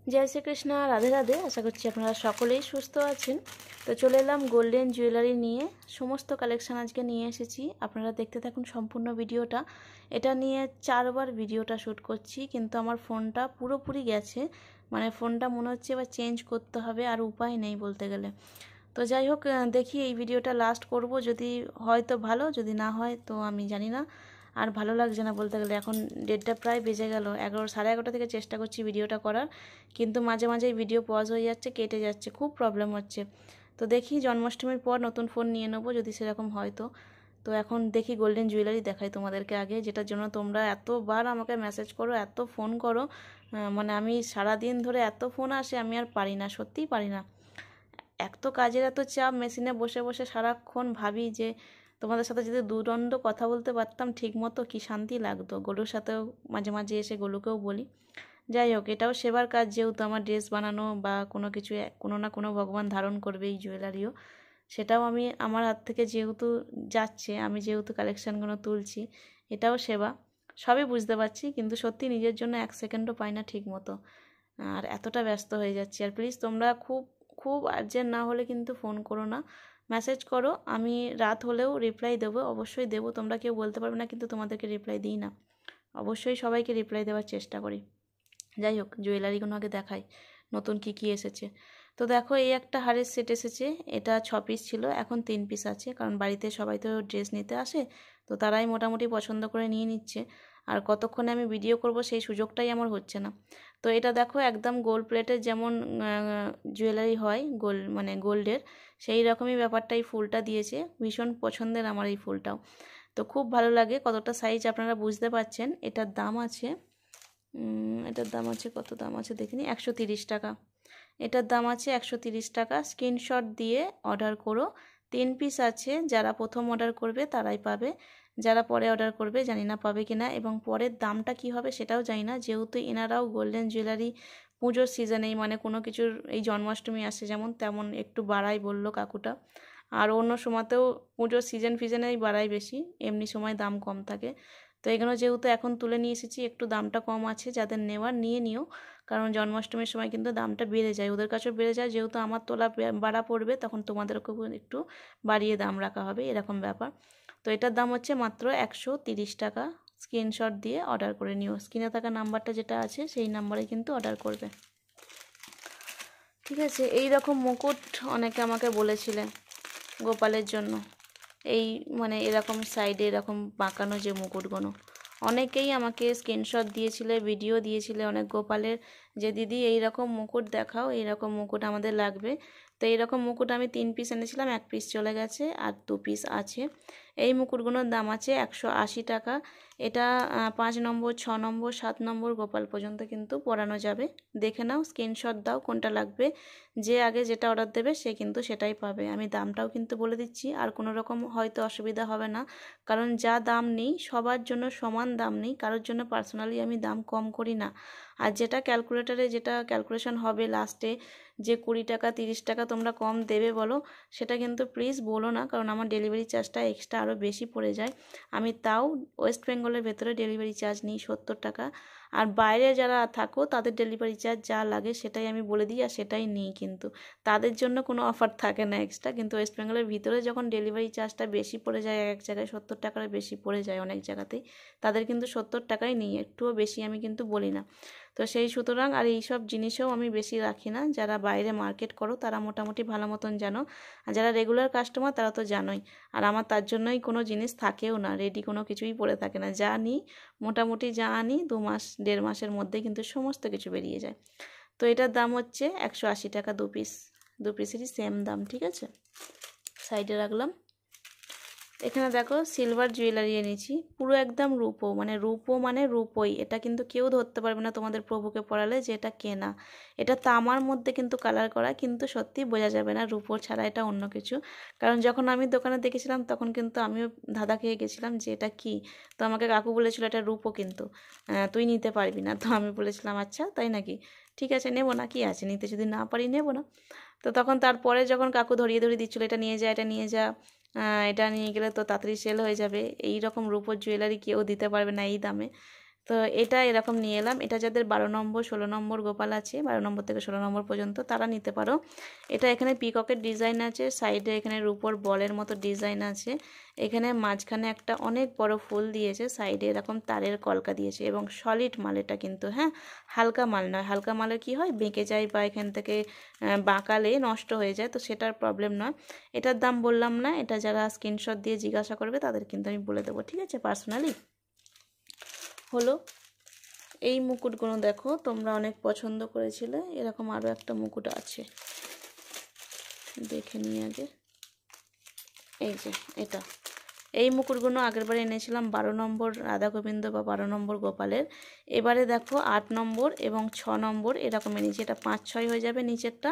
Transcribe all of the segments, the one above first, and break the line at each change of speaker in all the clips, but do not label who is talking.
जय श्री कृष्ण राधे राधे आशा करছি আপনারা সকলেই সুস্থ আছেন। তো চলে এলাম গোল্ডেন জুয়েলারি নিয়ে সমস্ত কালেকশন আজকে নিয়ে এসেছি। আপনারা দেখতে থাকুন সম্পূর্ণ ভিডিওটা। এটা নিয়ে 4বার ভিডিওটা শ্যুট করছি, কিন্তু আমার ফোনটা পুরোপুরি গেছে, মানে ফোনটা মনে হচ্ছে এবার চেঞ্জ করতে হবে, আর উপায় নেই বলতে গেলে। তো যাই হোক, দেখি এই ভিডিওটা লাস্ট করব, যদি হয় তো ভালো, যদি না হয় তো আমি জানি না। আর ভালো লাগছে না বলতে গেলে, এখন ডেটটা প্রায় বেজে গেল, 11 সাড়ে 11টা থেকে চেষ্টা করছি ভিডিওটা করার, কিন্তু মাঝে মাঝে ভিডিও পজ হয়ে যাচ্ছে, কেটে যাচ্ছে, খুব প্রবলেম হচ্ছে। তো দেখি জন্মাষ্টমীর পর নতুন ফোন নিয়ে নেবো যদি সেরকম হয় তো। তো এখন দেখি গোল্ডেন জুয়েলারি দেখাই তোমাদেরকে আগে, যেটার জন্য তোমরা এতবার আমাকে মেসেজ করো, এত ফোন করো, মানে আমি সারাদিন ধরে এত ফোন আসে, আমি আর পারি না, সত্যিই পারি না। এক তো কাজের এত চাপ, মেশিনে বসে বসে সারাক্ষণ ভাবি যে তোমাদের সাথে যদি দুদণ্ড কথা বলতে পারতাম ঠিক মতো, কী শান্তি লাগতো। গোলুর সাথেও মাঝে মাঝে এসে গোলুকেও বলি। যাই হোক, এটাও সেবার কাজ, যেহেতু আমার ড্রেস বানানো বা কোনো কিছু কোনো না কোনো ভগবান ধারণ করবে, এই জুয়েলারিও, সেটাও আমি আমার হাত থেকে যেহেতু যাচ্ছে, আমি যেহেতু কালেকশানগুলো তুলছি, এটাও সেবা। সবই বুঝতে পারছি, কিন্তু সত্যি নিজের জন্য 1 সেকেন্ডও পাই না ঠিক মতো, আর এতটা ব্যস্ত হয়ে যাচ্ছি। আর প্লিজ তোমরা খুব খুব আর্জেন্ট না হলে কিন্তু ফোন করো না, মেসেজ করো, আমি রাত হলেও রিপ্লাই দেবো, অবশ্যই দেবো। তোমরা কেউ বলতে পারবে না কিন্তু তোমাদেরকে রিপ্লাই দিই না, অবশ্যই সবাইকে রিপ্লাই দেওয়ার চেষ্টা করি। যাই হোক, জুয়েলারিগুলো আগে দেখাই নতুন কি কি এসেছে। তো দেখো, এই একটা হারের সেট এসেছে, এটা 6 পিস ছিল, এখন 3 পিস আছে, কারণ বাড়িতে সবাই তো ড্রেস নিতে আসে, তো তারাই মোটামুটি পছন্দ করে নিয়ে নিচ্ছে। আর কতক্ষণে আমি ভিডিও করব সেই সুযোগটাই আমার হচ্ছে না। তো এটা দেখো, একদম গোল্ড প্লেটের যেমন জুয়েলারি হয়, গোল্ড মানে গোল্ডের, সেই রকমই ব্যাপারটাই, ফুলটা দিয়েছে, ভীষণ পছন্দের আমার এই ফুলটাও। তো খুব ভালো লাগে, কতটা সাইজ আপনারা বুঝতে পারছেন। এটার দাম আছে, কত দাম আছে দেখিনি, 130 টাকা। এটার দাম আছে 130 টাকা। স্ক্রিনশট দিয়ে অর্ডার করো। 3 পিস আছে, যারা প্রথম অর্ডার করবে তারাই পাবে, যারা পরে অর্ডার করবে জানি না পাবে কিনা, এবং পরের দামটা কি হবে সেটাও জানি না, যেহেতু এনারাও গোল্ডেন জুয়েলারি পুজোর সিজনেই, মানে কোনো কিছুর এই জন্মাষ্টমী আসে যেমন তেমন একটু বাড়াই বললো কাকুটা, আর অন্য সময়তেও পুজোর ফিজনেই বাড়াই বেশি, এমনি সময় দাম কম থাকে। তো এগুলো যেহেতু এখন তুলে নিয়ে এসেছি, একটু দামটা কম আছে, যাদের নেওয়ার নিয়ে নিও, কারণ জন্মাষ্টমীর সময় কিন্তু দামটা বেড়ে যায়, ওদের কাছেও বেড়ে যায়, যেহেতু আমার তোলা বাড়া পড়বে, তখন তোমাদেরকেও একটু বাড়িয়ে দাম রাখা হবে, এরকম ব্যাপার। তো এটার দাম হচ্ছে মাত্র 130 টাকা। স্ক্রিনশট দিয়ে অর্ডার করে নিও, স্ক্রিনে থাকা নাম্বারটা যেটা আছে সেই নাম্বারে কিন্তু অর্ডার করবে, ঠিক আছে। এই রকম মুকুট অনেকে আমাকে বলেছিলেন গোপালের জন্য, এই মানে এরকম সাইডে এরকম বাঁকানো যে মুকুটগুলো, অনেকেই আমাকে স্ক্রিনশট দিয়েছিলে, ভিডিও দিয়েছিলে অনেক গোপালের, যে দিদি এই রকম মুকুট দেখাও, এই রকম মুকুট আমাদের লাগবে। তো এইরকম মুকুট আমি 3 পিস এনেছিলাম, 1 পিস চলে গেছে, আর 2 পিস আছে। এই মুকুটগুলোর দাম আছে 180 টাকা। এটা 5 নম্বর, 6 নম্বর, 7 নম্বর গোপাল পর্যন্ত কিন্তু পরানো যাবে। দেখে নাও, স্ক্রিনশট দাও কোনটা লাগবে, যে আগে যেটা অর্ডার দেবে সে কিন্তু সেটাই পাবে। আমি দামটাও কিন্তু বলে দিচ্ছি, আর কোনো রকম হয়তো অসুবিধা হবে না, কারণ যা দাম নেই সবার জন্য সমান দাম নেই, কারোর জন্য পার্সোনালি আমি দাম কম করি না। আর যেটা ক্যালকুলেটারে যেটা ক্যালকুলেশন হবে লাস্টে, যে 20 টাকা 30 টাকা তোমরা কম দেবে বলো, সেটা কিন্তু প্লিজ বলো না, কারণ আমার ডেলিভারি চার্জটা এক্সট্রা আরও বেশি পড়ে যায়। আমি তাও ওয়েস্ট বেঙ্গলের ভেতরে ডেলিভারি চার্জ নিই 70 টাকা, আর বাইরে যারা থাকো তাদের ডেলিভারি চার্জ যা লাগে সেটাই আমি বলে দিই, আর সেটাই নিই, কিন্তু তাদের জন্য কোনো অফার থাকে না এক্সট্রা। কিন্তু ওয়েস্ট বেঙ্গলের ভিতরে যখন ডেলিভারি চার্জটা বেশি পড়ে যায়, এক জায়গায় 70 টাকার বেশি পড়ে যায় অনেক জায়গাতেই, তাদের কিন্তু 70 টাকাই নিই, একটুও বেশি আমি কিন্তু বলি না। তো সেই সুতরাং আর এই সব জিনিসেও আমি বেশি রাখি না। যারা বাইরে মার্কেট করো তারা মোটামুটি ভালো মতন জানো, আর যারা রেগুলার কাস্টমার তারা তো জানোই। আর আমার তার জন্যই কোনো জিনিস থাকেও না, রেডি কোনো কিছুই পড়ে থাকে না, যা নিই মোটামুটি যা আনি 2 মাস 1.5 মাসের মধ্যে কিন্তু সমস্ত কিছু বেরিয়ে যায়। তো এটার দাম হচ্ছে 180 টাকা 2 পিস, 2 পিসেরই সেম দাম, ঠিক আছে। সাইডে রাখলাম। এখানে দেখো সিলভার জুয়েলারি এনেছি, পুরো একদম রূপো, মানে রূপো মানে রূপোই, এটা কিন্তু কেউ ধরতে পারবে না তোমাদের প্রভুকে পড়ালে যে এটা কেনা। এটা তামার মধ্যে কিন্তু কালার করা, কিন্তু সত্যি বোঝা যাবে না রূপোর ছাড়া এটা অন্য কিছু। কারণ যখন আমি দোকানে দেখেছিলাম তখন কিন্তু আমিও ধাঁধা খেয়ে গেছিলাম যে এটা কি। তো আমাকে কাকু বলেছিল এটা রূপো, কিন্তু তুই নিতে পারবি না। তো আমি বলেছিলাম আচ্ছা তাই নাকি, ঠিক আছে নেবো না, কি আছে, নিতে যদি না পারি নেবো না। তো তখন তারপরে যখন কাকু ধরিয়ে ধরিয়ে দিচ্ছিলো এটা নিয়ে যা, এটা নিয়ে যা, এটা নিয়ে গেলে তো তাড়াতাড়ি সেল হয়ে যাবে, এই রকম রূপোর জুয়েলারি কেউ দিতে পারবে না এই দামে। তো এটা এরকম নিয়ে এলাম। এটা যাদের 12 নম্বর 16 নম্বর গোপাল আছে, 12 নম্বর থেকে 16 নম্বর পর্যন্ত, তারা নিতে পারো। এটা এখানে পিককের ডিজাইন আছে, সাইডে এখানে রূপোর বলের মতো ডিজাইন আছে, এখানে মাঝখানে একটা অনেক বড় ফুল দিয়েছে, সাইডে এরকম তারের কলকা দিয়েছে এবং সলিড মাল এটা কিন্তু, হ্যাঁ, হালকা মাল নয়। হালকা মালের কি হয়, বেঁকে যায় বা এখান থেকে বাঁকালে নষ্ট হয়ে যায়, তো সেটার প্রবলেম নয়। এটার দাম বললাম না, এটা যারা স্ক্রিনশট দিয়ে জিজ্ঞাসা করবে তাদের কিন্তু আমি বলে দেবো, ঠিক আছে, পার্সোনালি। হলো এই মুকুটগুলো দেখো, তোমরা অনেক পছন্দ করেছিলে। এরকম আরও একটা মুকুট আছে, দেখে নিই আগে। এই যে এটা, এই মুকুটগুলো আগেরবার এনেছিলাম 12 নম্বর রাধা গোবিন্দ বা 12 নম্বর গোপালের। এবারে দেখো 8 নম্বর এবং 6 নম্বর এরকম এনেছি। এটা 5-6 হয়ে যাবে নিচেরটা,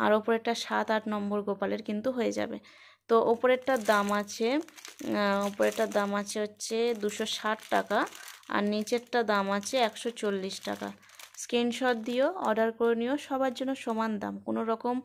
আর ওপরেরটা 7-8 নম্বর গোপালের কিন্তু হয়ে যাবে। তো ওপরেরটার দাম আছে হচ্ছে 260 টাকা, আর নিচেরটা দাম আছে 140 টাকা। স্ক্রিনশট দিও, অর্ডার করে নিও, সবার জন্য সমান দাম, কোনো রকম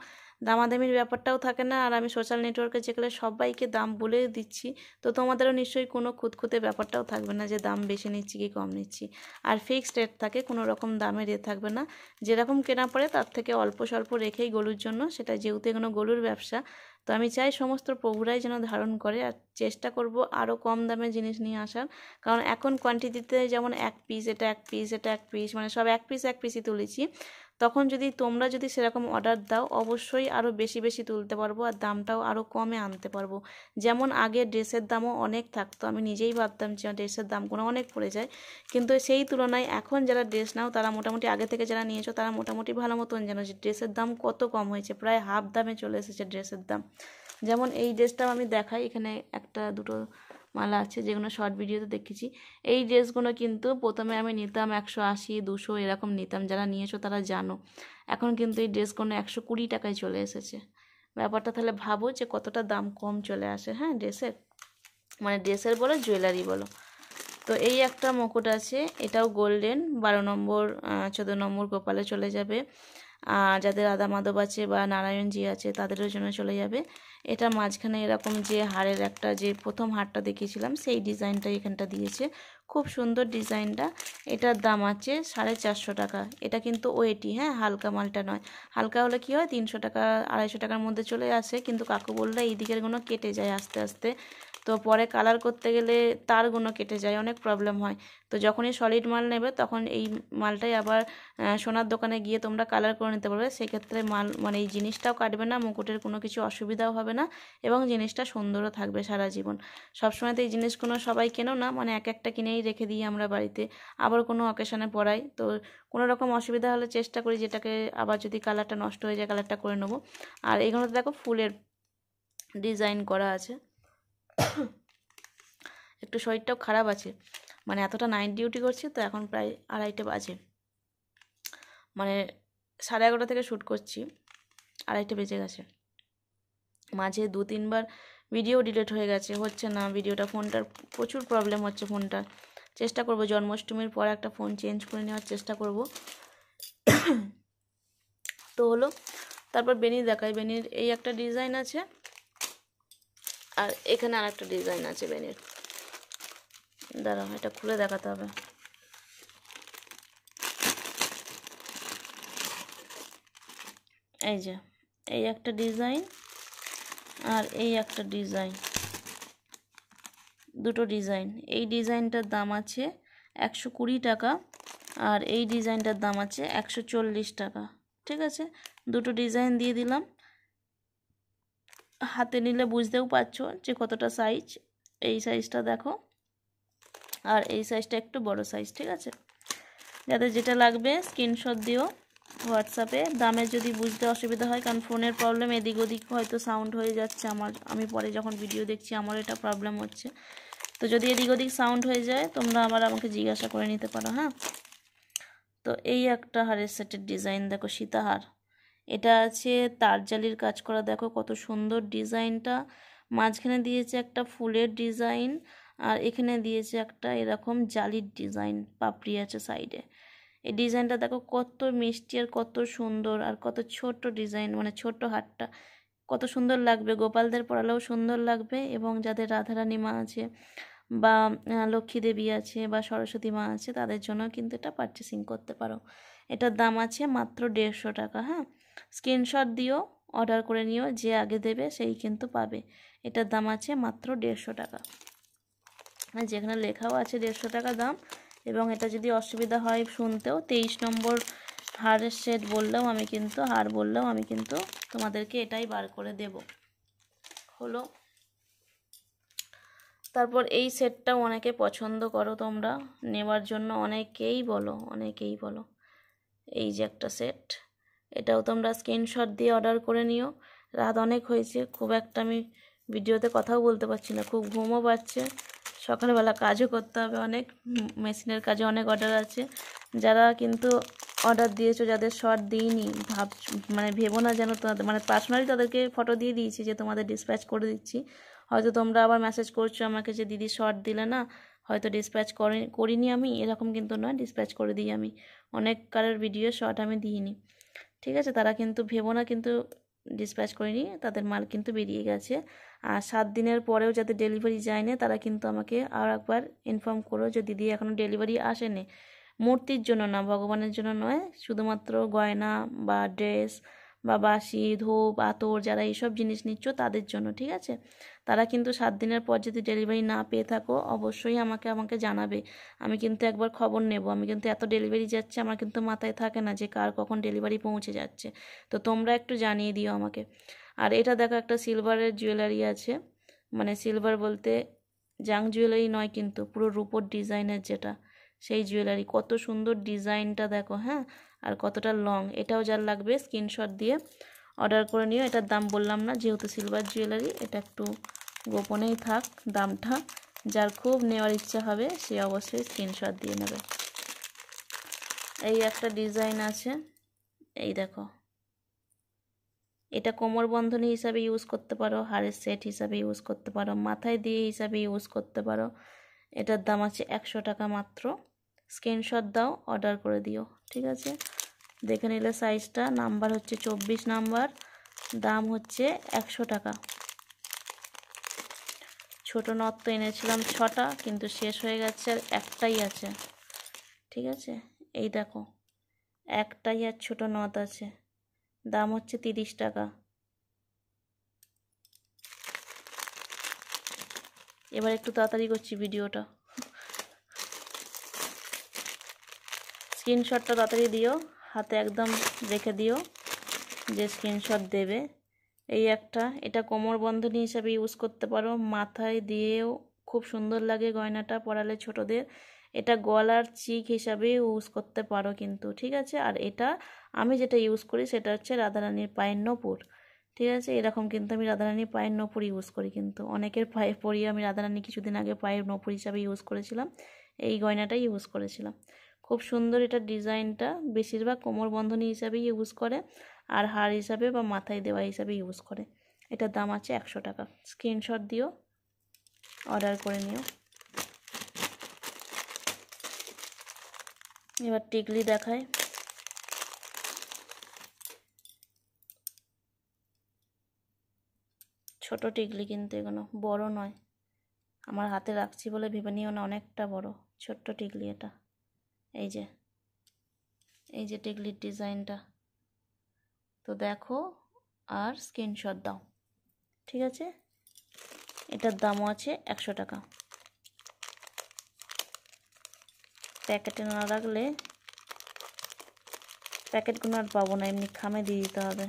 দামাদামির ব্যাপারটাও থাকে না। আর আমি সোশ্যাল নেটওয়ার্কে যেগুলো সবাইকে দাম বলে দিচ্ছি, তো তোমাদেরও নিশ্চয়ই কোনো খুঁতখুঁতে ব্যাপারটাও থাকবে না যে দাম বেশি নিচ্ছি কি কম নিচ্ছি। আর ফিক্সড রেট থাকে, কোনো রকম দামের রেট থাকবে না, যেরকম কেনা পড়ে তার থেকে অল্প স্বল্প রেখেই গলুর জন্য, সেটা যেহেতু এগুলো গলুর ব্যবসা, তো আমি চাই সমস্ত প্রভুরাই যেন ধারণ করে। আর চেষ্টা করব আরও কম দামে জিনিস নিয়ে আসার, কারণ এখন কোয়ান্টিটিতে যেমন 1 পিস, এটা 1 পিস, এটা 1 পিস, মানে সব 1 পিসই তুলেছি। তখন তোমরা যদি সেরকম অর্ডার দাও, অবশ্যই আরও বেশি বেশি তুলতে পারবো আর দামটাও আরও কমে আনতে পারবো। যেমন আগে ড্রেসের দামও অনেক থাকতো, আমি নিজেই ভাবতাম যে ড্রেসের দামগুলো অনেক পড়ে যায়, কিন্তু সেই তুলনায় এখন যারা ড্রেস নাও তারা মোটামুটি, আগে থেকে যারা নিয়েছো তারা মোটামুটি ভালো মতন জানো যে ড্রেসের দাম কত কম হয়েছে, প্রায় হাফ দামে চলে এসেছে ড্রেসের দাম। যেমন এই ড্রেসটাও আমি দেখাই, এখানে একটা দুটো মালা আছে যেগুলো শর্ট ভিডিওতে দেখেছি। এই ড্রেসগুলো কিন্তু প্রথমে আমি নিতাম 180, 200 এরকম নিতাম, যারা নিয়েছো তারা জানো। এখন কিন্তু এই ড্রেসগুলো 120 টাকায় চলে এসেছে। ব্যাপারটা তাহলে ভাবো যে কতটা দাম কম চলে আসে, হ্যাঁ, ড্রেসের, মানে ড্রেসের বলো জুয়েলারি বলো। তো এই একটা মুকুট আছে, এটাও গোল্ডেন, 12 নম্বর 14 নম্বর গোপালে চলে যাবে। আর যাদের রাধা মাধব আছে বা নারায়ণজি আছে তাদেরও জন্য চলে যাবে। এটা মাঝখানে এরকম যে হাড়ের একটা, যে প্রথম হাড়টা দেখিয়েছিলাম সেই ডিজাইনটা এখানটা দিয়েছে, খুব সুন্দর ডিজাইনটা। এটার দাম আছে 450 টাকা। এটা কিন্তু ওয়েটি, হ্যাঁ, হালকা মালটা নয়। হালকা হলে কি হয় 300 টাকা 250 টাকার মধ্যে চলে আসে, কিন্তু কাকু বললে এই দিকেরগুলো কেটে যায় আস্তে আস্তে, তো পরে কালার করতে গেলে তারগুলো কেটে যায়, অনেক প্রবলেম হয়। তো যখনই সলিড মাল নেবে তখন এই মালটাই আবার সোনার দোকানে গিয়ে তোমরা কালার করে নিতে পারবে, সেক্ষেত্রে মাল, মানে এই জিনিসটাও কাটবে না, মুকুটের কোনো কিছু অসুবিধাও হবে না এবং জিনিসটা সুন্দরও থাকবে সারা জীবন। সবসময় তো এই জিনিসগুলো সবাই কেনো না, মানে এক একটা কিনেই রেখে দিই আমরা বাড়িতে, আবার কোনো অকেশনে পরাই, তো কোনো রকম অসুবিধা হলে চেষ্টা করি যেটাকে আবার যদি কালারটা নষ্ট হয়ে যায় কালারটা করে নেবো। আর এগুলোতে দেখো ফুলের ডিজাইন করা আছে। একটু শরীরটাও খারাপ আছে, মানে এতটা নাইট ডিউটি করছি তো, এখন প্রায় 2:30 বাজে, মানে 11:30 থেকে শ্যুট করছি, 2:30 বেজে গেছে। মাঝে 2-3 বার ভিডিও ডিলিট হয়ে গেছে, হচ্ছে না ভিডিওটা, ফোনটার প্রচুর প্রবলেম হচ্ছে ফোনটার। চেষ্টা করব জন্মাষ্টমীর পর একটা ফোন চেঞ্জ করে নেওয়ার চেষ্টা করব। তো হলো, তারপর বেনি দেখাই। বেনির এই একটা ডিজাইন আছে, আর এখানে আর একটা ডিজাইন আছে বেনির, দাঁড়াও এটা খুলে দেখাতে হবে। এই যে এই একটা ডিজাইন আর এই একটা ডিজাইন, দুটো ডিজাইন। এই ডিজাইনটার দাম আছে 120 টাকা, আর এই ডিজাইনটার দাম আছে 140 টাকা। ঠিক আছে, দুটো ডিজাইন দিয়ে দিলাম, হাতে নিলে বুঝতেও পারছো যে কতটা সাইজ। এই সাইজটা দেখো, আর এই সাইজটা একটু বড় সাইজ। ঠিক আছে, যাদের যেটা লাগবে স্ক্রিনশট দিও হোয়াটসঅ্যাপে। দামে যদি বুঝতে অসুবিধা হয়, কারণ ফোনের প্রবলেম, এদিক ওদিক হয়তো সাউন্ড হয়ে যাচ্ছে আমি পরে যখন ভিডিও দেখছি আমার এটা প্রবলেম হচ্ছে, তো যদি এদিক ওদিক সাউন্ড হয়ে যায় তোমরা আমাকে জিজ্ঞাসা করে নিতে পারো, হ্যাঁ। তো এই একটা হারের সেটের ডিজাইন দেখো, সীতাহার, এটা আছে তারজালির কাজ করা, দেখো কত সুন্দর ডিজাইনটা। মাঝখানে দিয়েছে একটা ফুলের ডিজাইন, আর এখানে দিয়েছে একটা এরকম জালির ডিজাইন, পাপড়ি আছে সাইডে। এই ডিজাইনটা দেখো কত মিষ্টি আর কত সুন্দর, আর কত ছোট ডিজাইন, মানে ছোট হারটা কত সুন্দর লাগবে, গোপালদের পরালেও সুন্দর লাগবে, এবং যাদের রাধারানী মা আছে বা লক্ষ্মী দেবী আছে বা সরস্বতী মা আছে, তাদের জন্য কিন্তু এটা পারচেসিং করতে পারো। এটার দাম আছে মাত্র 150 টাকা। হ্যাঁ, স্ক্রিনশট দিও, অর্ডার করে নিও, যে আগে দেবে সেই কিন্তু পাবে। এটার দাম আছে মাত্র 150 টাকা, আর যেখানে লেখাও আছে 150 টাকা দাম। এবং এটা যদি অসুবিধা হয় শুনতেও, 23 নম্বর হারের সেট বললেও আমি কিন্তু, হার বললেও আমি কিন্তু তোমাদেরকে এটাই বার করে দেব। হলো, তারপর এই সেটটাও অনেকে পছন্দ করো তোমরা নেওয়ার জন্য, অনেকেই বলো। এই যে একটা সেট, এটাও তোমরা স্ক্রিনশট দিয়ে অর্ডার করে নিও। রাত অনেক হয়েছে, খুব একটা আমি ভিডিওতে কথাও বলতে পারছি না, খুব ঘুমও পাচ্ছে, সকালবেলা কাজও করতে হবে অনেক, মেশিনের কাজে অনেক অর্ডার আছে। যারা কিন্তু অর্ডার দিয়েছো, যাদের শর্ট দিইনি, মানে ভেবো না যেন তোমাদের, মানে পার্সোনালি তাদেরকে ফটো দিয়ে দিয়েছি যে তোমাদের ডিসপ্যাচ করে দিচ্ছি। হয়তো তোমরা আবার মেসেজ করছো আমাকে যে দিদি শর্ট দিলে না, হয়তো ডিসপ্যাচ করিনি আমি, এরকম কিন্তু নয়, ডিসপ্যাচ করে দিই আমি। অনেক কারের ভিডিও শর্ট আমি দিইনি, ঠিক আছে? তারা কিন্তু ভেবো না কিন্তু ডিসপ্যাচ করিনি, তাদের মাল কিন্তু বেরিয়ে গেছে। আর 7 দিনের পরেও যাতে ডেলিভারি যায় না, তারা কিন্তু আমাকে আর একবার ইনফর্ম করো যে দিদি এখনও ডেলিভারি আসেনি। মূর্তির জন্য না, ভগবানের জন্য নয়, শুধুমাত্র গয়না বা ড্রেস বা বাসি, ধূপ, আতর, যারা এইসব জিনিস নিচ্ছ তাদের জন্য, ঠিক আছে? তারা কিন্তু 7 দিনের পর যদি ডেলিভারি না পেয়ে থাকো, অবশ্যই আমাকে জানাবে। আমি কিন্তু একবার খবর নেব। আমি কিন্তু এত ডেলিভারি যাচ্ছে, আমার কিন্তু মাথায় থাকে না যে কার কখন ডেলিভারি পৌঁছে যাচ্ছে। তো তোমরা একটু জানিয়ে দিও আমাকে। আর এটা দেখো, একটা সিলভারের জুয়েলারি আছে, মানে সিলভার বলতে জাং জুয়েলারি নয় কিন্তু, পুরো রূপোর ডিজাইনের যেটা, সেই জুয়েলারি। কত সুন্দর ডিজাইনটা দেখো, হ্যাঁ, আর কতটা লং। এটাও যার লাগবে স্ক্রিনশট দিয়ে অর্ডার করে নিও। এটার দাম বললাম না, যেহেতু সিলভার জুয়েলারি, এটা একটু গোপনেই থাক দামটা। যার খুব নেওয়ার ইচ্ছা হবে সে অবশ্যই স্ক্রিনশট দিয়ে নেবে। এই একটা ডিজাইন আছে, এই দেখো, এটা কোমর বন্ধনী হিসাবে ইউজ করতে পারো, হারের সেট হিসাবে ইউজ করতে পারো, মাথায় দিয়ে হিসাবে ইউজ করতে পারো। এটার দাম আছে 100 টাকা মাত্র। স্ক্রিনশট দাও, অর্ডার করে দিও, ঠিক আছে? দেখে নিলে সাইজটা, নাম্বার হচ্ছে 24 নাম্বার, দাম হচ্ছে 100 টাকা। ছোট নথ তো এনেছিলাম 6টা, কিন্তু শেষ হয়ে গেছে, আর একটাই আছে, ঠিক আছে? এই দেখো, একটাই আর ছোট নথ আছে, দাম হচ্ছে 30 টাকা। এবার একটু তাড়াতাড়ি করছি ভিডিওটা, স্ক্রিনশটটা তাড়াতাড়ি দিও, হাতে একদম রেখে দিও যে স্ক্রিনশট দেবে। এই একটা, এটা কোমর বন্ধনী হিসাবে ইউজ করতে পারো, মাথায় দিয়েও খুব সুন্দর লাগে গয়নাটা পরালে ছোটদের। এটা গলার চিক হিসাবে ইউজ করতে পারো কিন্তু, ঠিক আছে? আর এটা আমি যেটা ইউজ করি সেটা হচ্ছে রাধারানীর পায়ের নূপুর, ঠিক আছে? এরকম কিন্তু আমি রাধারানীর পায়ের নূপুর ইউজ করি, কিন্তু অনেকের পায়ে পরিয়ে আমি রাধারানী কিছুদিন আগে পায়ের নূপুর হিসাবে ইউজ করেছিলাম, এই গয়নাটাই ইউজ করেছিলাম। খুব সুন্দর এটা ডিজাইনটা, বেশিরভাগ কোমর বন্ধনী হিসাবেই ইউজ করে, আর হার হিসাবে বা মাথায় দেওয়া হিসাবে ইউজ করে। এটার দাম আছে 100 টাকা। স্ক্রিনশট দিও, অর্ডার করে নিও। এবার টিকলি দেখায়, ছোট টিকলি কিন্তু এগুলো, বড় নয়। আমার হাতে রাখছি বলে ভেবে নিও না অনেকটা বড়, ছোট্ট টিকলি এটা। এই যে, এই যে টিকলির ডিজাইনটা, তো দেখো আর স্ক্রিনশট দাও, ঠিক আছে? এটার দামও আছে 100 টাকা। প্যাকেটে না রাখলে প্যাকেটগুলো আর পাবো না, এমনি খামে দিয়ে দিতে হবে,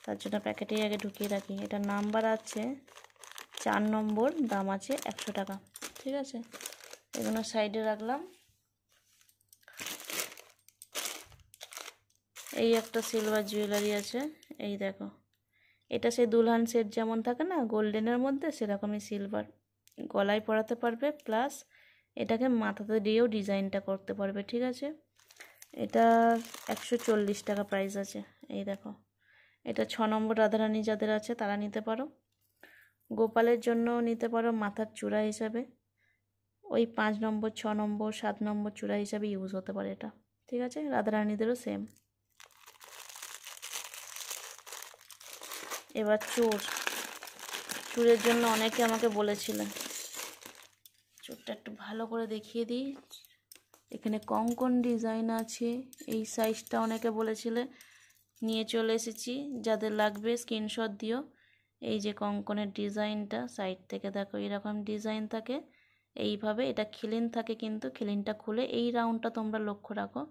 তার জন্য প্যাকেটেই আগে ঢুকিয়ে রাখি। এটার নাম্বার আছে 4 নম্বর, দাম আছে 100 টাকা, ঠিক আছে? এগুলো সাইডে রাখলাম। এই একটা সিলভার জুয়েলারি আছে, এই দেখো, এটা সেই দুলহান সেট যেমন থাকে না গোল্ডেনের মধ্যে, সেরকমই সিলভার, গলায় পরাতে পারবে, প্লাস এটাকে মাথাতে দিয়েও ডিজাইনটা করতে পারবে, ঠিক আছে? এটা 140 টাকা প্রাইস আছে। এই দেখো, এটা 6 নম্বর রাধারানী যাদের আছে তারা নিতে পারো, গোপালের জন্য নিতে পারো মাথার চূড়া হিসাবে, ওই 5 নম্বর, 6 নম্বর, 7 নম্বর চূড়া হিসাবে ইউজ হতে পারে এটা, ঠিক আছে? রাধারানীদেরও সেম। এবার চুড়ের জন্য অনেকে আমাকে বলেছিলেন, চোরটা একটু ভালো করে দেখিয়ে দিই। এখানে কঙ্কন ডিজাইন আছে, এই সাইজটা অনেকে বলেছিলে, নিয়ে চলে এসেছি। যাদের লাগবে স্ক্রিনশট দিও। এই যে কঙ্কনের ডিজাইনটা সাইড থেকে দেখো এরকম ডিজাইন থাকে, এইভাবে এটা খিলিন থাকে, কিন্তু খিলিনটা খুলে এই রাউন্ডটা তোমরা লক্ষ্য রাখো,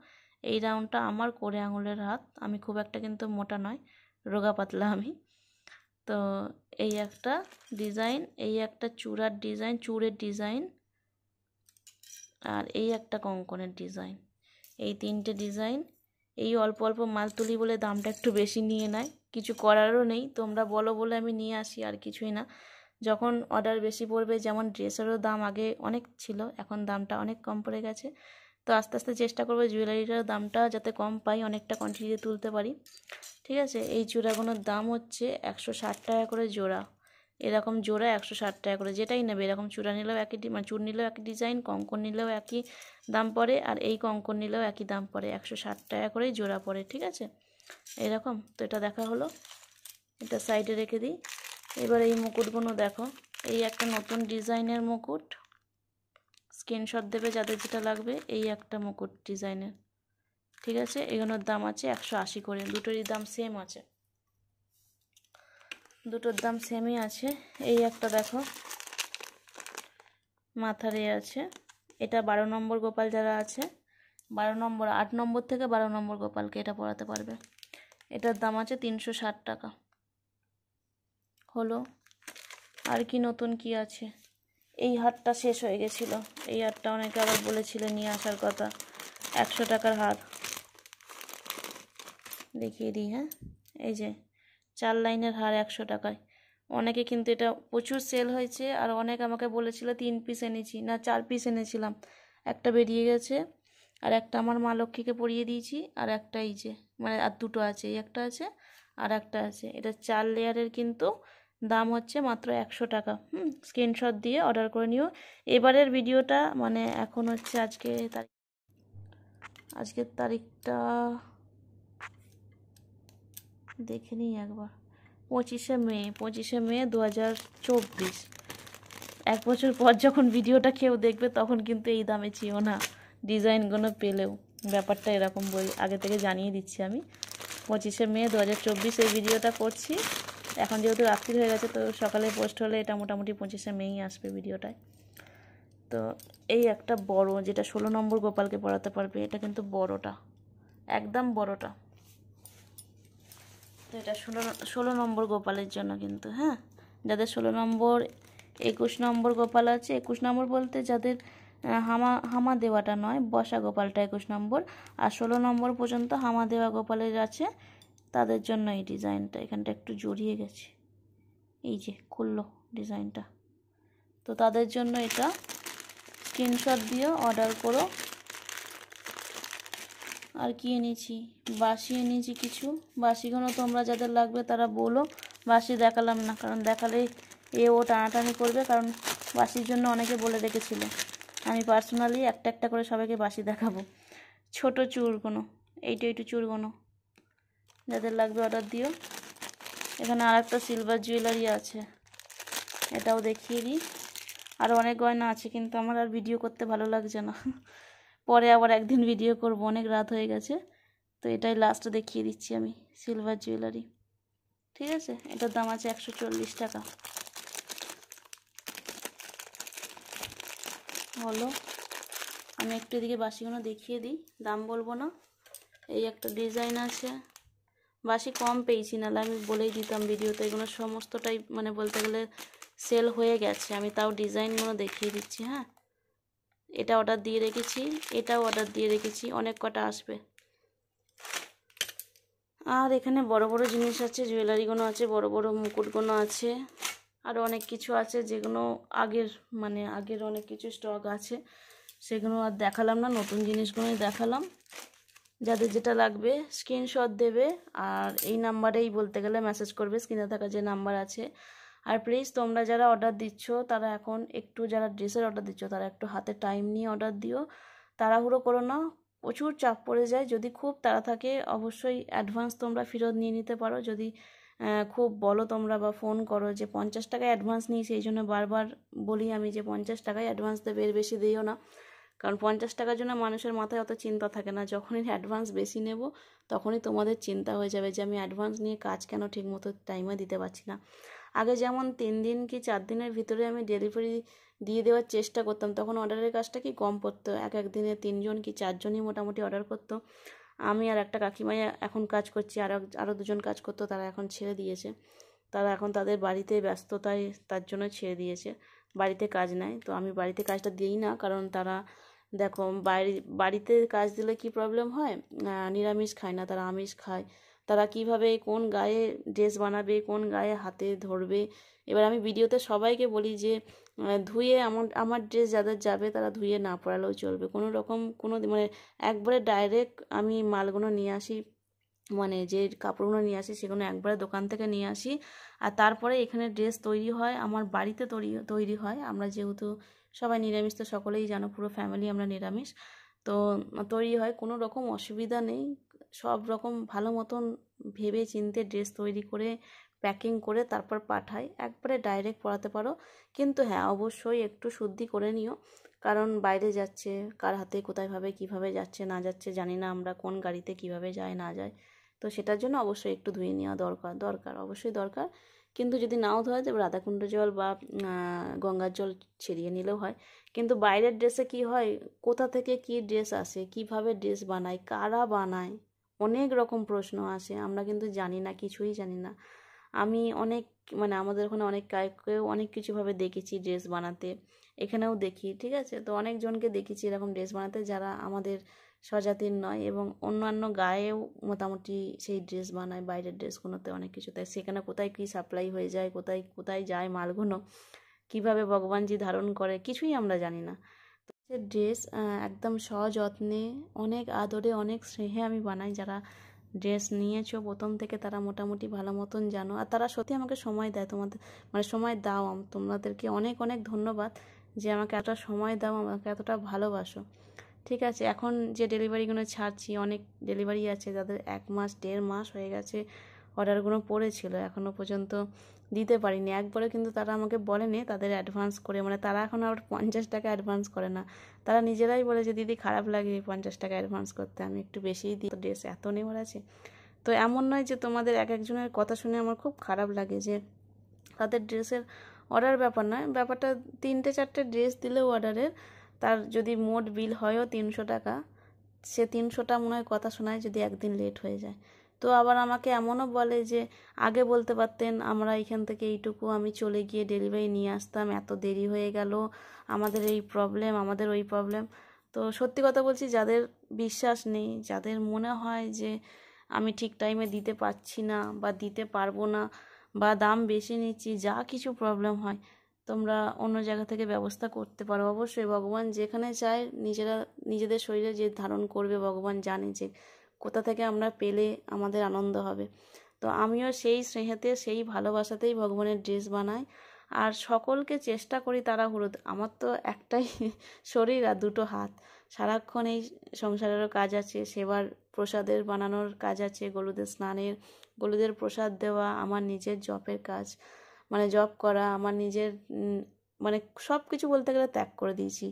এই রাউন্ডটা আমার কোড়ে আঙুলের হাত, আমি খুব একটা কিন্তু মোটা নয়, রোগা পাতলা আমি। তো এই একটা ডিজাইন, এই একটা চূড়ার ডিজাইন, চূড়ের ডিজাইন, আর এই একটা কঙ্কনের ডিজাইন, এই তিনটে ডিজাইন। এই অল্প অল্প মাল তুলি বলে দামটা একটু বেশি নিয়ে নেয়, কিছু করারও নেই, তোমরা বলো বলে আমি নিয়ে আসি, আর কিছুই না। যখন অর্ডার বেশি পড়বে, যেমন ড্রেসেরও দাম আগে অনেক ছিল, এখন দামটা অনেক কম পড়ে গেছে, তো আস্তে আস্তে চেষ্টা করবো জুয়েলারিটার দামটা যাতে কম পাই, অনেকটা কোয়ান্টিটিতে তুলতে পারি, ঠিক আছে। এই চূড়াগুলোর দাম হচ্ছে 160 টাকা করে জোড়া, এরকম জোড়া 160 টাকা করে, যেটাই নেবে। এরকম চূড়া নিলেও একই মানে চূড় নিলেও একই ডিজাইন, কঙ্কন নিলেও একই দাম পড়ে, আর এই কঙ্কন নিলেও একই দাম পড়ে, 160 টাকা করেই জোড়া পড়ে, ঠিক আছে। এরকম তো এটা দেখা হলো, এটা সাইডে রেখে দিই। এবার এই মুকুটগুলো দেখো, এই একটা নতুন ডিজাইনের মুকুট, স্ক্রিনশট দেবে যাদের যেটা লাগবে। এই একটা মুকুট ডিজাইনের, ঠিক আছে। এগুলোর দাম আছে 180 করে, দুটোরই দাম সেম আছে, দুটোর দাম সেমই আছে। এই একটা দেখো মাথার এ আছে, এটা 12 নম্বর গোপাল যারা আছে, 12 নম্বর 8 নম্বর থেকে 12 নম্বর গোপালকে এটা পরাতে পারবে। এটার দাম আছে 360 টাকা। হলো, আর কি নতুন কি আছে? এই হারটা শেষ হয়ে গেছিলো, এই হারটা অনেকে আবার বলেছিল নিয়ে আসার কথা, 100 টাকার হার, দেখিয়ে দিই। হ্যাঁ, এই যে 4 লাইনের হার 100 টাকায়। অনেকে কিন্তু এটা প্রচুর সেল হয়েছে, আর অনেক আমাকে বলেছিল 3 পিস এনেছি, না 4 পিস এনেছিলাম, একটা বেরিয়ে গেছে, আর একটা আমার মা লক্ষ্মীকে পরিয়ে দিয়েছি, আর একটা এই যে মানে আর দুটো আছে, এই একটা আছে আর একটা আছে। এটা 4 লেয়ারের, কিন্তু দাম হচ্ছে মাত্র 100 টাকা। স্ক্রিনশট দিয়ে অর্ডার করে নিও। এবারের ভিডিওটা মানে এখন হচ্ছে আজকের তারিখটা দেখে নিই একবার, 25শে মে, 25শে মে 2024। 1 বছর পর যখন ভিডিওটা কেউ দেখবে তখন কিন্তু এই দামে ছিল না ডিজাইনগুলো পেলেও, ব্যাপারটা এরকম আগে থেকে জানিয়ে দিচ্ছি আমি। 25শে মে 2024 এই ভিডিওটা করছি, এখন যেহেতু রাত্রি হয়ে গেছে, তো সকালে পোস্ট হলে এটা মোটামুটি 25শে মেই আসবে ভিডিওটায়। তো এই একটা বড়, যেটা 16 নম্বর গোপালকে পরাতে পারবে, এটা কিন্তু বড়টা, একদম বড়টা। তো এটা 16 নম্বর গোপালের জন্য কিন্তু, হ্যাঁ, যাদের 16 নম্বর 21 নম্বর গোপাল আছে, 21 নম্বর বলতে যাদের হামা দেওয়াটা নয়, বসা গোপালটা 21 নম্বর, আর 16 নম্বর পর্যন্ত হামা দেওয়া গোপালের আছে, তাদের জন্য এই ডিজাইনটা। এখানটা একটু জড়িয়ে গেছে, এই যে খুললো ডিজাইনটা, তো তাদের জন্য এটা স্ক্রিনশট দিও, অর্ডার করো। আর কি এনেছি, বাসি এনেছি কিছু, বাসিগুলো তোমরা যাদের লাগবে তারা বলো, বাসি দেখালাম না, কারণ দেখালে ও টানাটানি করবে, কারণ বাসির জন্য অনেকে বলে রেখেছিল, আমি পার্সোনালি একটা একটা করে সবাইকে বাসি দেখাবো। ছোট চূড়গুলো, এইটু চূড়গুলো যাদের লাগবে অর্ডার দিও। এখানে আর একটা সিলভার জুয়েলারি আছে, এটাও দেখিয়ে দিই। আরও অনেক গয়না আছে, কিন্তু আমার আর ভিডিও করতে ভালো লাগছে না, পরে আবার একদিন ভিডিও করব, অনেক রাত হয়ে গেছে। তো এটাই লাস্ট দেখিয়ে দিচ্ছি আমি, সিলভার জুয়েলারি, ঠিক আছে। এটার দাম আছে 140 টাকা। হলো, আমি একটু এদিকে বাসিগুলো দেখিয়ে দিই, দাম বলবো না। এই একটা ডিজাইন আছে, বাসি কম পেয়েছি, নাহলে আমি বলেই দিতাম ভিডিওতে, এগুলো সমস্তটাই মানে বলতে গেলে সেল হয়ে গেছে, আমি তাও ডিজাইনগুলো দেখিয়ে দিচ্ছি। হ্যাঁ, এটা অর্ডার দিয়ে রেখেছি, এটাও অর্ডার দিয়ে রেখেছি, অনেক কটা আসবে। আর এখানে বড় বড় জিনিস আছে, জুয়েলারিগুলো আছে, বড় বড় মুকুটগুলো আছে, আরও অনেক কিছু আছে, যেগুলো আগের অনেক কিছু স্টক আছে, সেগুলো আর দেখালাম না, নতুন জিনিসগুলোই দেখালাম। যাদের যেটা লাগবে স্ক্রিনশট দেবে, আর এই নাম্বারেই বলতে গেলে মেসেজ করবে, স্ক্রিনে থাকা যে নাম্বার আছে। আর প্লিজ তোমরা যারা অর্ডার দিচ্ছ, তারা এখন একটু, যারা ড্রেসের অর্ডার দিচ্ছ, তারা একটু হাতে টাইম নিয়ে অর্ডার দিও, তাড়াহুড়ো করো না, প্রচুর চাপ পড়ে যায়। যদি খুব তাড়া থাকে অবশ্যই অ্যাডভান্স তোমরা ফেরত নিয়ে নিতে পারো, যদি খুব বলো তোমরা বা ফোন করো যে 50 টাকা অ্যাডভান্স নিই, সেই জন্য বারবার বলি আমি যে 50 টাকায় অ্যাডভান্স দেবে, এর বেশি দিও না। কারণ 50 টাকার জন্য মানুষের মাথায় অত চিন্তা থাকে না, যখনই অ্যাডভান্স বেশি নেব তখনই তোমাদের চিন্তা হয়ে যাবে যে আমি অ্যাডভান্স নিয়ে কাজ কেন ঠিকমতো টাইমে দিতে পারছি না। আগে যেমন 3 দিন কি 4 দিনের ভিতরে আমি ডেলিভারি দিয়ে দেওয়ার চেষ্টা করতাম, তখন অর্ডারের কাজটা কি কম পড়তো, এক দিনে 3 জন কি 4 জনই মোটামুটি অর্ডার করতো। আমি আর একটা কাকিমাই এখন কাজ করছি, আরও 2জন কাজ করতো, তারা এখন ছেড়ে দিয়েছে। তারা এখন তাদের বাড়িতে ব্যস্ততায় তার জন্য ছেড়ে দিয়েছে, বাড়িতে কাজ নেয়। তো আমি বাড়িতে কাজটা দিই না, কারণ তারা দেখো বাড়িতে কাজ দিলে কি প্রবলেম হয়, নিরামিষ খায় না, তারা আমিষ খায়। তারা কিভাবে কোন গায়ে ড্রেস বানাবে, কোন গায়ে হাতে ধরবে। এবার আমি ভিডিওতে সবাইকে বলি যে ধুয়ে আমার ড্রেস যাদের যাবে তারা ধুয়ে না পরালেও চলবে, কোনো রকম কোনো মানে একবারে ডাইরেক্ট আমি মালগুলো নিয়ে আসি, মানে যে কাপড়গুলো নিয়ে আসি সেগুলো একবারে দোকান থেকে নিয়ে আসি, আর তারপরে এখানে ড্রেস তৈরি হয়, আমার বাড়িতে তৈরি হয়। আমরা যেহেতু সবাই নিরামিষ, তো সকলেই জানো পুরো ফ্যামিলি আমরা নিরামিষ, তো তৈরি হয়, কোনো রকম অসুবিধা নেই। সব রকম ভালো মতন ভেবে চিন্তে ড্রেস তৈরি করে প্যাকিং করে তারপর পাঠাই, একবারে ডাইরেক্ট পরাতে পারো। কিন্তু হ্যাঁ, অবশ্যই একটু শুদ্ধি করে নিও, কারণ বাইরে যাচ্ছে, কার হাতে কোথায় ভাবে কীভাবে যাচ্ছে না যাচ্ছে জানি না আমরা, কোন গাড়িতে কিভাবে যায় না যায়। তো সেটার জন্য অবশ্যই একটু ধুয়ে নেওয়া দরকার অবশ্যই দরকার। কিন্তু যদি নাও ধোয়া যায়, রাধাকুণ্ড জল বা গঙ্গার জল ছিটিয়ে নিলেও হয়। কিন্তু বাইরের ড্রেসে কি হয়, কোথা থেকে কি ড্রেস আসে, কিভাবে ড্রেস বানায়, কারা বানায়, অনেক রকম প্রশ্ন আসে, আমরা কিন্তু জানি না, কিছুই জানি না। আমি অনেক মানে আমাদের ওখানে অনেক কাউকেও অনেক কিছুভাবে দেখেছি ড্রেস বানাতে, এখানেও দেখি, ঠিক আছে। তো অনেকজনকে দেখেছি এরকম ড্রেস বানাতে যারা আমাদের স্বজাতির নয়, এবং অন্যান্য গায়েও মোটামুটি সেই ড্রেস বানায়, বাইরের ড্রেসগুলোতে অনেক কিছু, তাই সেখানে কোথায় কী সাপ্লাই হয়ে যায়, কোথায় কোথায় যায় মালগুলো, কীভাবে ভগবানজি ধারণ করে, কিছুই আমরা জানি না। সে ড্রেস একদম সযত্নে, অনেক আদরে, অনেক স্নেহে আমি বানাই। যারা ড্রেস নিয়েছো প্রথম থেকে তারা মোটামুটি ভালো মতন জানো, আর তারা সত্যি আমাকে সময় দেয়, তোমাদের মানে সময় দাও, তোমাদেরকে অনেক অনেক ধন্যবাদ যে আমাকে এতটা সময় দাও, আমাকে এতটা ভালোবাসো, ঠিক আছে। এখন যে ডেলিভারিগুলো ছাড়ছি, অনেক ডেলিভারি আছে যাদের 1 মাস 1.5 মাস হয়ে গেছে অর্ডারগুলো পড়েছিল, এখনও পর্যন্ত দিতে পারিনি একবারও, কিন্তু তারা আমাকে বলেনি তাদের অ্যাডভান্স করে, মানে তারা এখন আবার 50 টাকা অ্যাডভান্স করে না, তারা নিজেরাই বলে যে দিদি খারাপ লাগে 50 টাকা অ্যাডভান্স করতে, আমি একটু বেশিই দিই, ড্রেস এত নেওয়ার আছে। তো এমন নয় যে তোমাদের এক একজনের কথা শুনে আমার খুব খারাপ লাগে যে তাদের ড্রেসের অর্ডার ব্যাপার নয়, ব্যাপারটা 3টে 4টে ড্রেস দিলেও অর্ডারের, তার যদি মোট বিল হয়ও 300 টাকা, সে 300টা মনে হয় কথা শোনায় যদি একদিন লেট হয়ে যায়। তো আবার আমাকে এমনও বলে যে আগে বলতে পারতেন, আমরা এখান থেকে এইটুকু আমি চলে গিয়ে ডেলিভারি নিয়ে আসতাম, এত দেরি হয়ে গেল, আমাদের এই প্রবলেম, আমাদের ওই প্রবলেম। তো সত্যি কথা বলছি, যাদের বিশ্বাস নেই, যাদের মনে হয় যে আমি ঠিক টাইমে দিতে পারছি না বা দিতে পারবো না, বা দাম বেশি নিচ্ছি, যা কিছু প্রবলেম হয়, তোমরা অন্য জায়গা থেকে ব্যবস্থা করতে পারো। অবশ্যই ভগবান যেখানে চায় নিজেদের শরীরে যে ধারণ করবে, ভগবান জানে যে কোথা থেকে আমরা পেলে আমাদের আনন্দ হবে। তো আমিও সেই স্নেহেতে, সেই ভালোবাসাতেই ভগবানের ড্রেস বানাই, আর সকলকে চেষ্টা করি তাড়াহুড়ো, আমার তো একটাই শরীর আর 2টো হাত, সারাক্ষণ এই সংসারেরও কাজ আছে, সেবার প্রসাদের বানানোর কাজ আছে, গরুদের স্নানের, গরুদের প্রসাদ দেওয়া, আমার নিজের জবের কাজ, মানে জব করা, আমার নিজের মানে সব কিছু বলতে গেলে ত্যাগ করে দিয়েছি,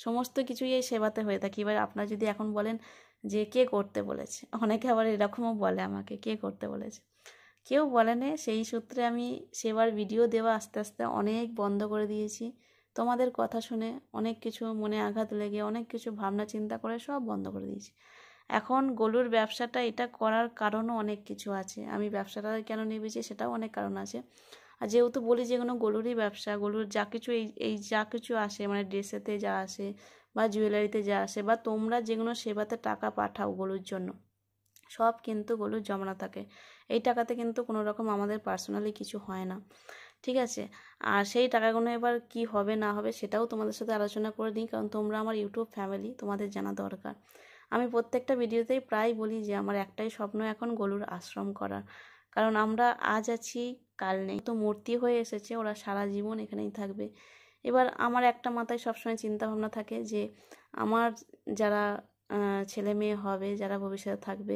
সমস্ত কিছুই এই সেবাতে হয়ে থাকি। এবার আপনারা যদি এখন বলেন যে কে করতে বলেছে, অনেকে আবার এরকমও বলে আমাকে কে করতে বলেছে, কেউ বলেনি। সেই সূত্রে আমি সেবার ভিডিও দেওয়া আস্তে আস্তে অনেক বন্ধ করে দিয়েছি, তোমাদের কথা শুনে অনেক কিছু মনে আঘাত লেগে, অনেক কিছু ভাবনা চিন্তা করে সব বন্ধ করে দিয়েছি। এখন গলুর ব্যবসাটা এটা করার কারণও অনেক কিছু আছে, আমি ব্যবসাটা কেন নেবেছি সেটাও অনেক কারণ আছে। আর যেহেতু বলি যেগুলো গলুরই ব্যবসা, গলুর যা কিছু এই যা কিছু আসে, মানে ড্রেসেতে যা আসে বা জুয়েলারিতে যা আসে, বা তোমরা যেগুলো সেবাতে টাকা পাঠাও গলুর জন্য, সব কিন্তু গলুর জমানো থাকে, এই টাকাতে কিন্তু কোনো রকম আমাদের পার্সোনালি কিছু হয় না, ঠিক আছে। আর সেই টাকাগুলো এবার কি হবে না হবে সেটাও তোমাদের সাথে আলোচনা করে নিই, কারণ তোমরা আমার ইউটিউব ফ্যামিলি, তোমাদের জানা দরকার। আমি প্রত্যেকটা ভিডিওতেই প্রায় বলি যে আমার একটাই স্বপ্ন এখন গলুর আশ্রম করার, কারণ আমরা আজ আছি কাল নেই, তো মূর্তি হয়ে এসেছে, ওরা সারা জীবন এখানেই থাকবে। এবার আমার একটা মাথায় সবসময় চিন্তা ভাবনা থাকে যে আমার যারা ছেলে মেয়ে হবে, যারা ভবিষ্যতে থাকবে,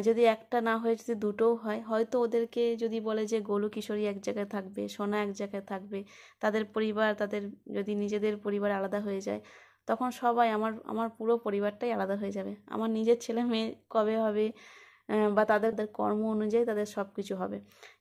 যদি একটা না হয়ে যদি দুটোও হয়, হয়তো ওদেরকে যদি বলে যে গোলু কিশোরী এক জায়গায় থাকবে, সোনা এক জায়গায় থাকবে, তাদের পরিবার, তাদের যদি নিজেদের পরিবার আলাদা হয়ে যায়, তখন সবাই আমার পুরো পরিবারটাই আলাদা হয়ে যাবে। আমার নিজের ছেলে মেয়ে কবে হবে বা তাদের কর্ম অনুযায়ী তাদের সব কিছু হবে।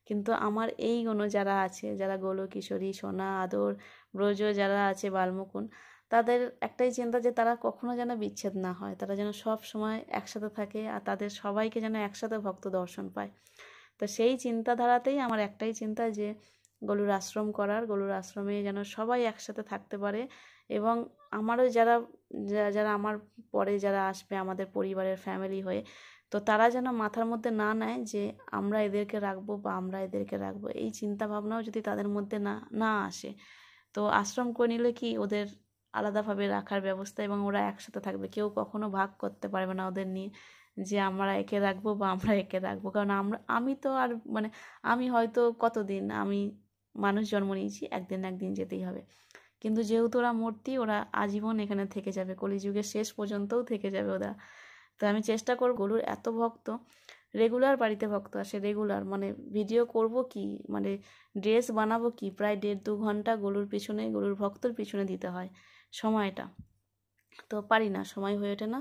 কিন্তু আমার এইগুলো যারা আছে, যারা গোলু কিশোরী, সোনা, আদর, ব্রজ যারা আছে, বালমুকুন, তাদের একটাই চিন্তা যে তারা কখনো যেন বিচ্ছেদ না হয়, তারা যেন সব সময় একসাথে থাকে আর তাদের সবাইকে যেন একসাথে ভক্ত দর্শন পায়। তো সেই চিন্তাধারাতেই আমার একটাই চিন্তা যে গলুর আশ্রম করার, গলুর আশ্রমে যেন সবাই একসাথে থাকতে পারে। এবং আমারও যারা যারা আমার পরে যারা আসবে আমাদের পরিবারের ফ্যামিলি হয়ে, তো তারা যেন মাথার মধ্যে না নেয় যে আমরা এদেরকে রাখবো বা আমরা এদেরকে রাখবো, এই চিন্তা ভাবনাও যদি তাদের মধ্যে না না আসে, তো আশ্রম করে নিলে কি ওদের আলাদাভাবে রাখার ব্যবস্থা এবং ওরা একসাথে থাকবে, কেউ কখনো ভাগ করতে পারবে না ওদের নিয়ে যে আমরা একে রাখবো বা আমরা একে রাখবো। কারণ আমি তো আর আমি হয়তো কতদিন, আমি মানুষ জন্ম নিয়েছি, একদিন না একদিন যেতেই হবে। কিন্তু যেহেতু ওরা মূর্তি, ওরা আজীবন এখানে থেকে যাবে, কলিযুগের শেষ পর্যন্তও থেকে যাবে ওরা। তো আমি চেষ্টা করব, গরুর এত ভক্ত, রেগুলার বাড়িতে ভক্ত আসে, রেগুলার, ভিডিও করব কি, ড্রেস বানাবো কি, প্রায় 1.5-2 ঘন্টা গরুর পিছনে, গরুর ভক্তর পিছনে দিতে হয় সময়টা। তো পারি না, সময় হয়ে ওঠে না।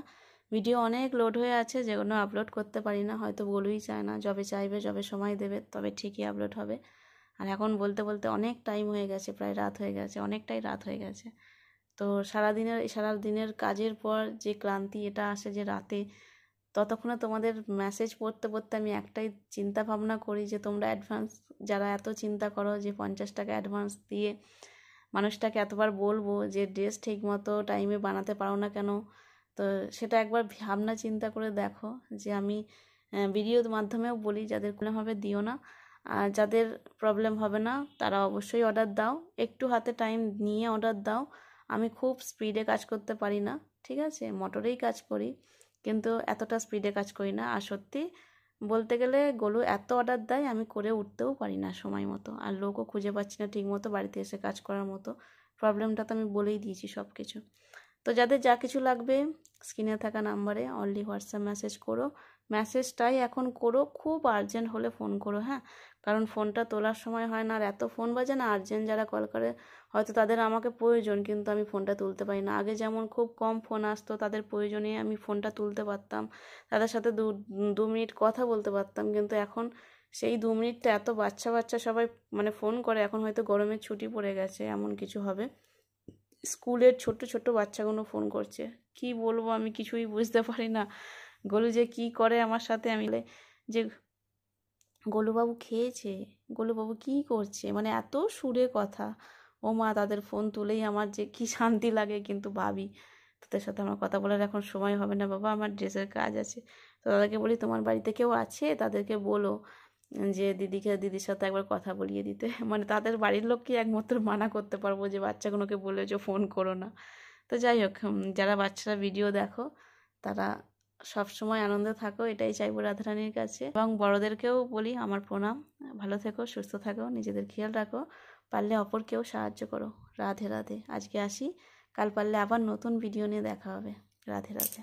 ভিডিও অনেক লোড হয়ে আছে যেগুলো আপলোড করতে পারি না, হয়তো গলুই চায় না, যবে চাইবে, যবে সময় দেবে তবে ঠিকই আপলোড হবে। আর এখন বলতে বলতে অনেক টাইম হয়ে গেছে, প্রায় রাত হয়ে গেছে, অনেকটাই রাত হয়ে গেছে। তো সারাদিনের কাজের পর যে ক্লান্তি এটা আসে যে রাতে, ততক্ষণে তোমাদের মেসেজ পড়তে পড়তে আমি একটাই চিন্তা ভাবনা করি যে তোমরা অ্যাডভান্স যারা এত চিন্তা করো যে 50 টাকা অ্যাডভান্স দিয়ে মানুষটাকে এতবার বলবো যে ড্রেস ঠিক মতো টাইমে বানাতে পারো না কেন, তো সেটা একবার ভাবনা চিন্তা করে দেখো। যে আমি ভিডিওর মাধ্যমেও বলি যাদের কোনোভাবে দিও না, আর যাদের প্রবলেম হবে না তারা অবশ্যই অর্ডার দাও, একটু হাতে টাইম নিয়ে অর্ডার দাও। আমি খুব স্পিডে কাজ করতে পারি না, ঠিক আছে, মোটরেই কাজ করি, কিন্তু এতটা স্পিডে কাজ করি না। আর সত্যি বলতে গেলে গোলু এত অর্ডার দেয় আমি করে উঠতেও পারি না সময় মতো, আর লোকও খুঁজে পাচ্ছি না ঠিক মতো বাড়িতে এসে কাজ করার মতো। প্রবলেমটা তো আমি বলেই দিয়েছি সব কিছু। তো যাদের যা কিছু লাগবে স্ক্রিনে থাকা নাম্বারে অনলি হোয়াটসঅ্যাপ মেসেজ করো, মেসেজটাই এখন করো, খুব আর্জেন্ট হলে ফোন করো, হ্যাঁ, কারণ ফোনটা তোলার সময় হয় না, আর এত ফোন বাজে না, আর্জেন্ট যারা কল করে হয়তো তাদের আমাকে প্রয়োজন, কিন্তু আমি ফোনটা তুলতে পারি না। আগে যেমন খুব কম ফোন আসতো, তাদের প্রয়োজনে আমি ফোনটা তুলতে পারতাম, তাদের সাথে 2 মিনিট কথা বলতে পারতাম, কিন্তু এখন সেই 2 মিনিটটা এত বাচ্চা বাচ্চা সবাই ফোন করে, এখন হয়তো গরমের ছুটি পড়ে গেছে এমন কিছু হবে, স্কুলের ছোট্ট ছোট্ট বাচ্চাগুলো ফোন করছে, কি বলবো আমি কিছুই বুঝতে পারি না। গোলু যে কি করে আমার সাথে, আমি যে গোলুবাবু খেয়েছে, গোলুবাবু কি করছে, এত সুরে কথা, ও মা, তাদের ফোন তুলেই আমার যে কি শান্তি লাগে। কিন্তু ভাবি তাদের সাথে আমার কথা বলার এখন সময় হবে না বাবা, আমার ড্রেসের কাজ আছে। তো তাদেরকে বলি তোমার বাড়িতে কেউ আছে তাদেরকে বলো যে দিদির সাথে একবার কথা বলিয়ে দিতে, তাদের বাড়ির লোককে একমাত্র মানা করতে পারবো যে বাচ্চাগুলোকে বলে যে ফোন করো না। তো যাই হোক, যারা বাচ্চারা ভিডিও দেখো তারা সব সময় আনন্দে থাকো, এটাই চাইবো রাধারানীর কাছে। এবং বড়দেরকেও বলি আমার প্রণাম, ভালো থেকো, সুস্থ থাকো, নিজেদের খেয়াল রাখো, পারলে অপরকেও সাহায্য করো। রাধে রাধে। আজকে আসি, কাল পারলে আবার নতুন ভিডিও নিয়ে দেখা হবে। রাধে রাধে।